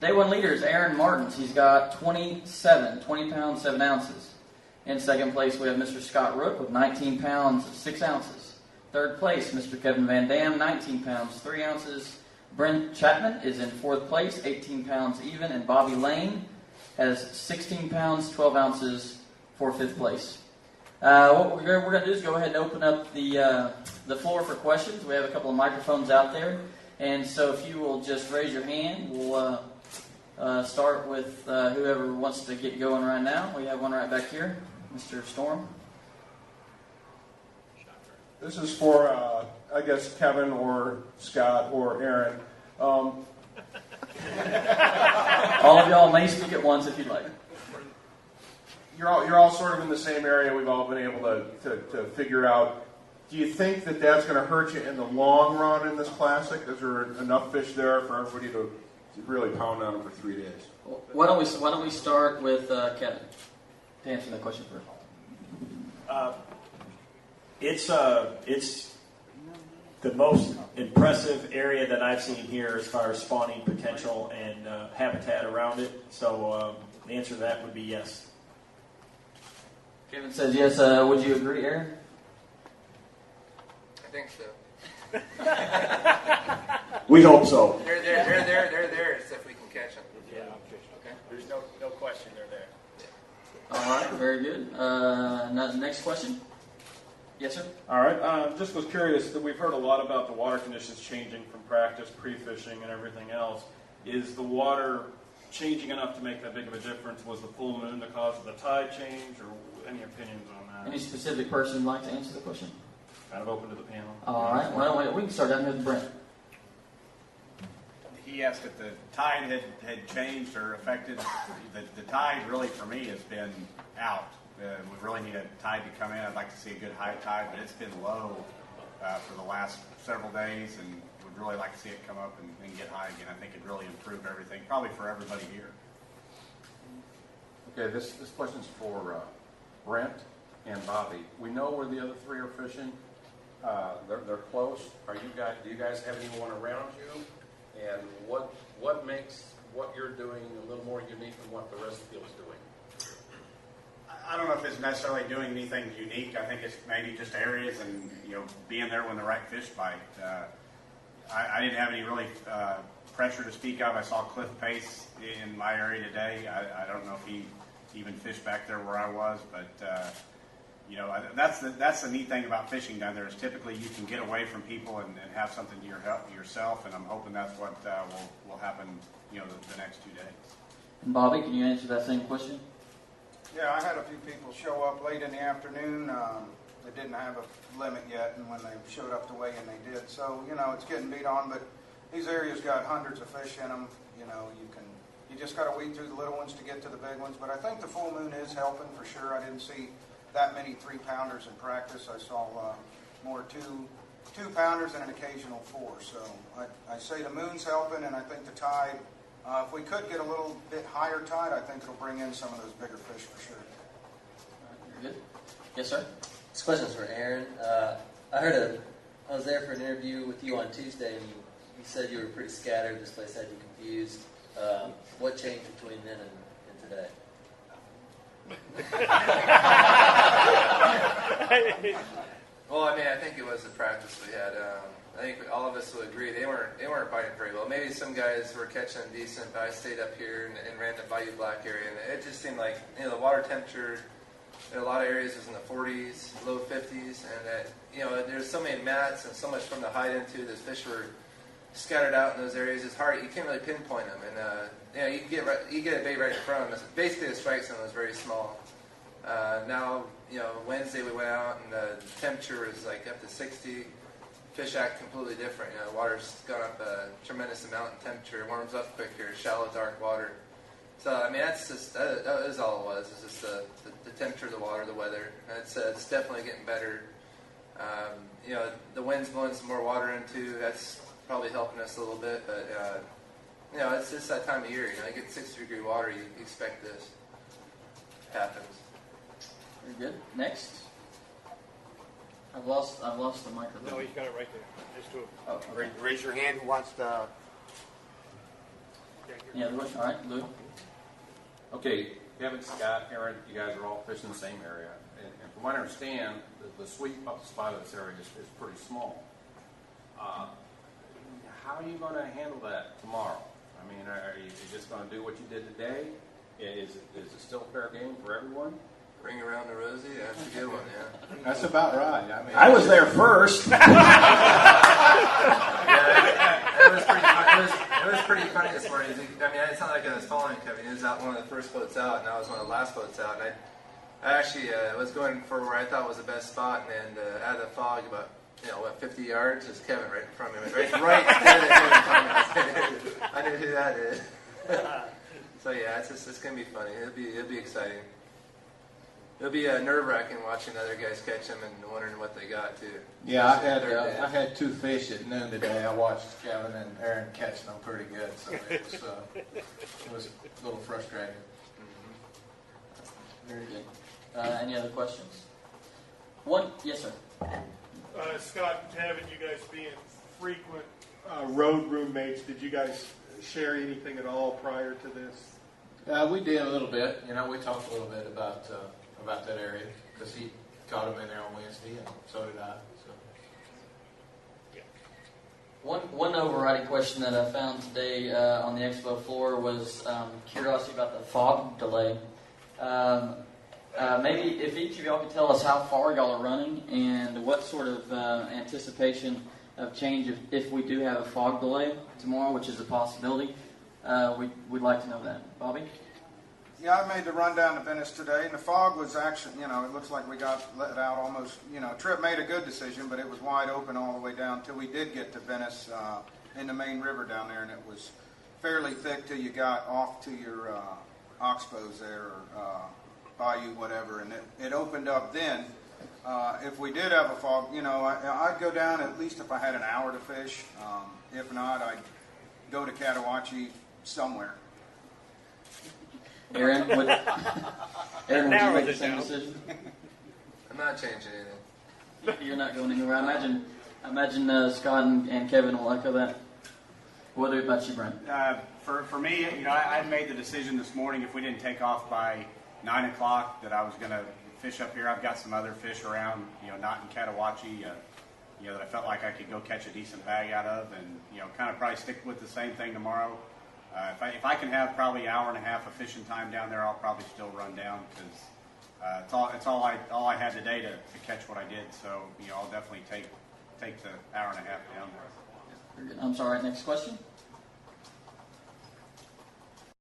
Day 1 leader is Aaron Martins. He's got 20 pounds, 7 ounces. In second place, we have Mr. Scott Rook with 19 pounds, 6 ounces. Third place, Mr. Kevin Van Dam, 19 pounds, 3 ounces. Brent Chapman is in fourth place, 18 pounds even. And Bobby Lane has 16 pounds, 12 ounces for fifth place. What we're going to do is go ahead and open up the floor for questions. We have a couple of microphones out there. And so if you will just raise your hand, we'll start with whoever wants to get going right now. We have one right back here, Mr. Storm. This is for, I guess, Kevin or Scott or Aaron. All of y'all may speak at once if you'd like. You're all sort of in the same area. We've all been able to figure out. Do you think that that's going to hurt you in the long run in this classic? Is there enough fish there for everybody to really pound on them for 3 days? Well, why don't we start with Kevin to answer that question first? It's the most impressive area that I've seen here as far as spawning potential and habitat around it. So the answer to that would be yes. Kevin says yes. Would you agree, Aaron? I think so. We hope so. They're there. It's if we can catch them. Yeah, Okay. there's no question they're there. All right, very good. Next question. Yes, sir. All right. Just was curious that we've heard a lot about the water conditions changing from practice, pre-fishing, and everything else. Is the water changing enough to make that big of a difference? Was the full moon the cause of the tide change, or any opinions on that? Any specific person would like to answer the question? Kind of open to the panel. All right. Well, we can start down here with Brent. He asked if the tide had changed or affected. The tide really for me has been out. We really need a tide to come in. I'd like to see a good high tide, but it's been low for the last several days, and would really like to see it come up and get high again. I think it'd really improve everything, probably for everybody here. Okay, this question's for Brent and Bobby. We know where the other three are fishing. They're close. Do you guys have anyone around you? And what makes what you're doing a little more unique than what the rest of the field's doing? I don't know if it's necessarily doing anything unique. I think it's maybe just areas and being there when the right fish bite. I didn't have any really pressure to speak of. I saw Cliff Pace in my area today. I don't know if he even fished back there where I was, but that's the neat thing about fishing down there is typically you can get away from people and have something to yourself, and I'm hoping that's what will happen the next 2 days. And Bobby, can you answer that same question? Yeah, I had a few people show up late in the afternoon. They didn't have a limit yet, and when they showed up to weigh in, they did. So, it's getting beat on, but these areas got hundreds of fish in them. You just got to weed through the little ones to get to the big ones. But I think the full moon is helping for sure. I didn't see that many 3-pounders in practice. I saw more 2-pounders and an occasional 4. So I say the moon's helping, and I think the tide. If we could get a little bit higher tide, I think it'll bring in some of those bigger fish for sure. Very good. Yes, sir. This question's for Aaron. I was there for an interview with you on Tuesday, and you said you were pretty scattered. This place had you confused. What changed between then and today? Well, I think it was the practice we had. I think all of us will agree they weren't biting very well. Maybe some guys were catching decent, but I stayed up here and ran the Bayou Black area, and it just seemed like the water temperature in a lot of areas was in the 40s, low 50s, and there's so many mats and so much from the hide into. The fish were scattered out in those areas. It's hard; you can't really pinpoint them, and you get a bait right in front of them. Basically, the strike zone was very small. Now, Wednesday we went out and the temperature was like up to 60. Fish act completely different. The water's gone up a tremendous amount in temperature. It warms up quicker, shallow, dark water. So, that's just, that is all it was. It's just the temperature of the water, the weather. It's definitely getting better. The wind's blowing some more water into. That's probably helping us a little bit. But, it's just that time of year. You get 60-degree water, you expect this. It happens. Very good. Next. I've lost the microphone. No, he's got it right there. Just do it. Oh, okay. Raise your hand who wants to. Any other question? All right, Lou. Okay, Kevin, Scott, Aaron, you guys are all fishing the same area. And from what I understand, the sweet spot of this area is pretty small. How are you going to handle that tomorrow? I mean, are you just going to do what you did today? Is it still fair game for everyone? Ring around the rosy, that's a good one, yeah. That's about right. I mean, I was there first. Yeah, it was pretty fun. It was pretty funny this morning. I mean, it's not like I was following Kevin. He was out one of the first boats out, and I was one of the last boats out. And I actually was going for where I thought was the best spot, and out of the fog, about 50 yards, is Kevin right in front of me. Right there, I knew who that is. So yeah, it's gonna be funny. It'll be exciting. It'll be nerve-wracking watching other guys catch them and wondering what they got too. Yeah, I had 2 fish at noon today. I watched Kevin and Aaron catching them pretty good, so it was a little frustrating. Very good. Any other questions? Yes, sir. Scott and Kevin, you guys being frequent road roommates, did you guys share anything at all prior to this? We did a little bit. We talked a little bit about that area because he caught him in there on Wednesday, and so did I. So. One overriding question that I found today on the expo floor was curiosity about the fog delay. Maybe if each of y'all could tell us how far y'all are running and what sort of anticipation of change if we do have a fog delay tomorrow, which is a possibility. We'd like to know that. Bobby? Yeah, I made the run down to Venice today, and the fog was actually, it looks like we got let out almost, Tripp made a good decision, but it was wide open all the way down until we did get to Venice in the main river down there, and it was fairly thick till you got off to your oxbows there, or bayou, whatever, and it opened up then. If we did have a fog, I'd go down at least if I had an hour to fish. If not, I'd go to Catawatchie somewhere. Aaron, would you make the same decision? I'm not changing anything. You're not going anywhere. I imagine Scott and Kevin will echo that. What about you, Brent? For me, I made the decision this morning if we didn't take off by 9 o'clock that I was going to fish up here. I've got some other fish around, not in Catawatchie, that I felt like I could go catch a decent bag out of, and kind of probably stick with the same thing tomorrow. If I can have probably an hour and a half of fishing time down there, I'll probably still run down because it's all I had today to catch what I did. So I'll definitely take the hour and a half down there. I'm sorry. Next question.